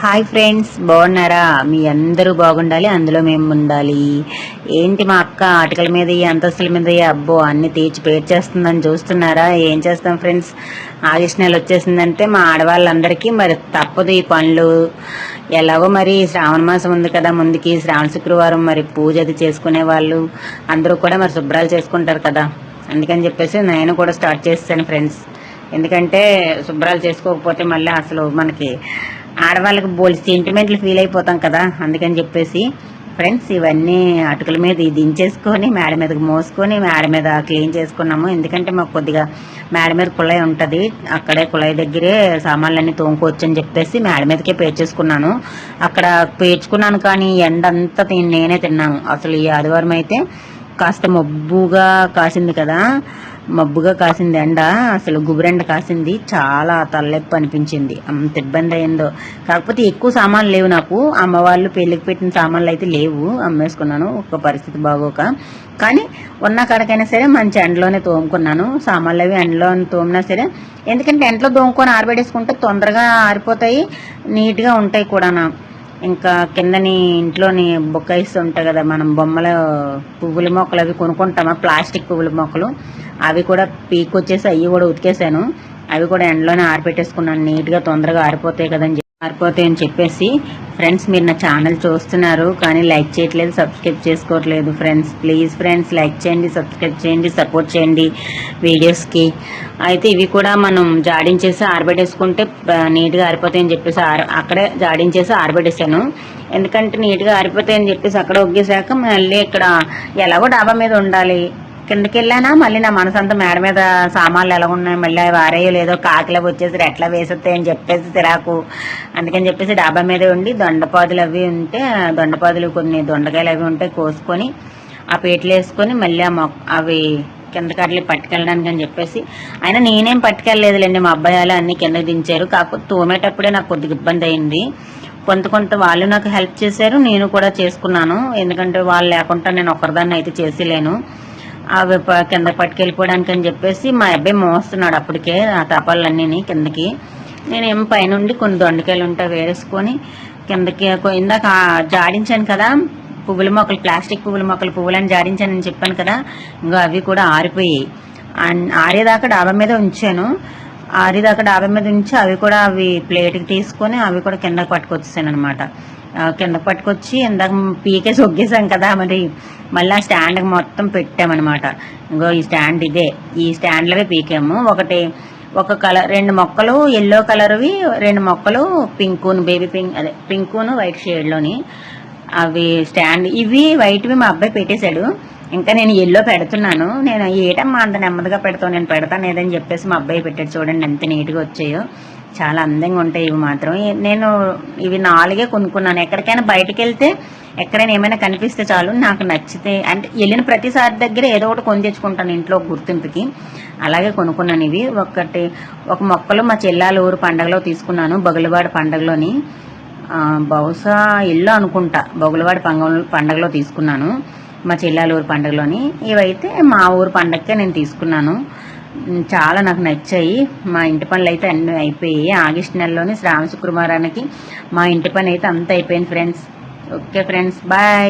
Hi friends, బాగున్నారా? మీ అందరూ బాగుండాలి, అందులో మేము ఉండాలి. ఏంటి మా అక్క ఆటకల మీద అంతస్తుల మీద అబ్బో అన్ని తీర్చి పేరు చేస్తుందని చూస్తున్నారా? ఏం చేస్తాం ఫ్రెండ్స్, ఆగస్టు నెల వచ్చేసిందంటే మా ఆడవాళ్ళందరికీ మరి తప్పదు ఈ పనులు. ఎలాగో మరి శ్రావణ మాసం ఉంది కదా ముందుకి, శ్రావణ శుక్రవారం మరి పూజ అది చేసుకునే వాళ్ళు అందరూ కూడా మరి శుభ్రాలు చేసుకుంటారు కదా. అందుకని చెప్పేసి నేను కూడా స్టార్ట్ చేస్తాను ఫ్రెండ్స్. ఎందుకంటే శుభ్రాలు చేసుకోకపోతే మళ్ళీ అసలు మనకి ఆడవాళ్ళకి బోల్డ్ సెంటిమెంట్లు ఫీల్ అయిపోతాం కదా. అందుకని చెప్పేసి ఫ్రెండ్స్ ఇవన్నీ అటుకుల మీద దించేసుకొని మేడ మీదకి మోసుకొని మేడ మీద క్లీన్ చేసుకున్నాము. ఎందుకంటే మాకు కొద్దిగా మేడ మీద కుళాయి ఉంటుంది, అక్కడే కుళాయి దగ్గరే సామాన్లన్నీ తోముకోవచ్చు అని చెప్పేసి మేడ మీదకే పేర్చేసుకున్నాను. అక్కడ పేర్చుకున్నాను కానీ ఎండ అంతా నేనే తిన్నాను. అసలు ఈ ఆదివారం అయితే కాస్త మబ్బుగా కాసింది కదా, మబ్బుగా కాసింది ఎండ, అసలు గుబురెండ కాసింది. చాలా తలనొప్పి అనిపించింది, అంత ఇబ్బంది అయిందో. కాకపోతే ఎక్కువ సామాన్లు లేవు నాకు, అమ్మవాళ్ళు పెళ్లికి పెట్టిన సామాన్లు అయితే లేవు, అమ్మేసుకున్నాను ఒక పరిస్థితి బాగోక. కానీ ఉన్న కాడకైనా సరే మంచి ఎండలోనే తోముకున్నాను. సామాన్లు అవి ఎండలో తోమినా సరే, ఎందుకంటే ఎండలో తోముకొని ఆరబెట్టేసుకుంటే తొందరగా ఆరిపోతాయి, నీట్గా ఉంటాయి కూడా. ఇంకా కిందని ఇంట్లోని బొక్కైస్ ఉంటాయి కదా, మనం బొమ్మల పువ్వుల మొక్కలు అవి కొనుక్కుంటామా, ప్లాస్టిక్ పువ్వుల మొక్కలు, అవి కూడా పీకొచ్చేసి అవి కూడా ఉతికేసాను. అవి కూడా ఎండలోనే ఆరిపెట్టేసుకున్నాను, నీట్గా తొందరగా ఆరిపోతాయి అని చెప్పేసి. ఫ్రెండ్స్ మీరు నా ఛానల్ చూస్తున్నారు కానీ లైక్ చేయట్లేదు, సబ్స్క్రైబ్ చేసుకోవట్లేదు ఫ్రెండ్స్. ప్లీజ్ ఫ్రెండ్స్ లైక్ చేయండి, సబ్స్క్రైబ్ చేయండి, సపోర్ట్ చేయండి వీడియోస్కి. అయితే ఇవి కూడా మనం జాడించేసి ఆరబెట్టేసుకుంటే నీట్గా ఆరిపోతాయని చెప్పేసి అక్కడే జాడించేసి ఆరబెట్టేసాను. ఎందుకంటే నీట్గా ఆరిపోతాయని చెప్పేసి అక్కడ ఒగ్గేసాక మళ్ళీ ఇక్కడ ఎలాగో డాబా మీద ఉండాలి, కిందకి వెళ్ళానా మళ్ళీ నా మనసంతా మేడ మీద సామాన్లు ఎలా ఉన్నాయి, మళ్ళీ అవి ఆరేయో లేదో, కాకిలో వచ్చేసి ఎట్లా వేసొస్తాయి అని చెప్పేసి సిరాకు. అందుకని చెప్పేసి డాబా మీదే ఉండి దొండపాదులు అవి ఉంటే, దొండపాదులు కొన్ని దొండకాయలు అవి ఉంటే కోసుకొని ఆ పీటలు వేసుకొని మళ్ళీ అవి కిందకి అట్లా పట్టుకెళ్ళడానికి అని చెప్పేసి. అయినా నేనేం పట్టుకెళ్ళలేదులేండి, మా అబ్బాయిలు అన్ని కిందకి దించారు. కాకపోతే తోమేటప్పుడే నాకు కొద్దిగా ఇబ్బంది అయింది. కొంత వాళ్ళు నాకు హెల్ప్ చేశారు, నేను కూడా చేసుకున్నాను. ఎందుకంటే వాళ్ళు లేకుండా నేను ఒకరిదాన్ని అయితే చేసేలేను. అవి కింద పట్టుకెళ్ళిపోవడానికి అని చెప్పేసి మా అబ్బాయి మోస్తున్నాడు అప్పటికే ఆ తపాలన్నీ కిందకి. నేనేమో పైనుండి కొన్ని దొండకాయలు ఉంటే వేసుకొని కిందకి ఇందాక జాడించాను కదా పువ్వుల మొక్కలు, ప్లాస్టిక్ పువ్వుల మొక్కలు, పువ్వులని జాడించానని చెప్పాను కదా, ఇంకా అవి కూడా ఆరిపోయాయి. ఆరేదాకా డాబా మీద ఉంచాను. ఆరేదాకా డాబా మీద ఉంచి అవి కూడా అవి ప్లేట్కి తీసుకొని అవి కూడా కిందకి పట్టుకొచ్చేసాను అనమాట. కిందకి పట్టుకొచ్చి ఇందాక పీకేసి ఒగ్గేసాం కదా, మరి మళ్ళీ ఆ స్టాండ్కి మొత్తం పెట్టామన్నమాట. ఇంకో ఈ స్టాండ్ ఇదే, ఈ స్టాండ్లవే పీకాము. ఒక కలర్ 2 మొక్కలు ఎల్లో కలర్వి, 2 మొక్కలు పింకును బేబీ పింక్, అదే పింకును వైట్ షేడ్లోని అవి స్టాండ్. ఇవి వైట్వి మా అబ్బాయి పెట్టేశాడు, ఇంకా నేను ఎల్లో పెడుతున్నాను. నేను ఏటమ్మా అంత నెమ్మదిగా పెడతాను, నేను పెడతాను ఏదని చెప్పేసి మా అబ్బాయి పెట్టాడు. చూడండి ఎంత నీట్గా వచ్చాయో, చాలా అందంగా ఉంటాయి ఇవి మాత్రం. నేను ఇవి 4 కొనుక్కున్నాను. ఎక్కడికైనా బయటకు వెళ్తే ఎక్కడైనా ఏమైనా కనిపిస్తే చాలు, నాకు నచ్చితే అంటే వెళ్ళిన ప్రతిసారి దగ్గర ఏదో ఒకటి కొని తెచ్చుకుంటాను ఇంట్లో గుర్తింపుకి. అలాగే కొనుక్కున్నాను ఇవి. ఒక మొక్కలు మా చెల్లాల ఊరు పండగలో తీసుకున్నాను, బొగులవాడ పండగలోని, బహుశా ఇల్లు అనుకుంటా, బొగులవాడ పండగలో తీసుకున్నాను మా చెల్లాల ఊరు పండగలోని. ఇవైతే మా ఊరు పండగకే నేను తీసుకున్నాను. చాలా నాకు నచ్చాయి. మా ఇంటి పనులు అయితే అన్నీ అయిపోయాయి. ఆగస్టు నెలలోని శ్రావణ శుక్రవారానికి మా ఇంటి పని అయితే అంతా అయిపోయింది ఫ్రెండ్స్. Okay friends, bye.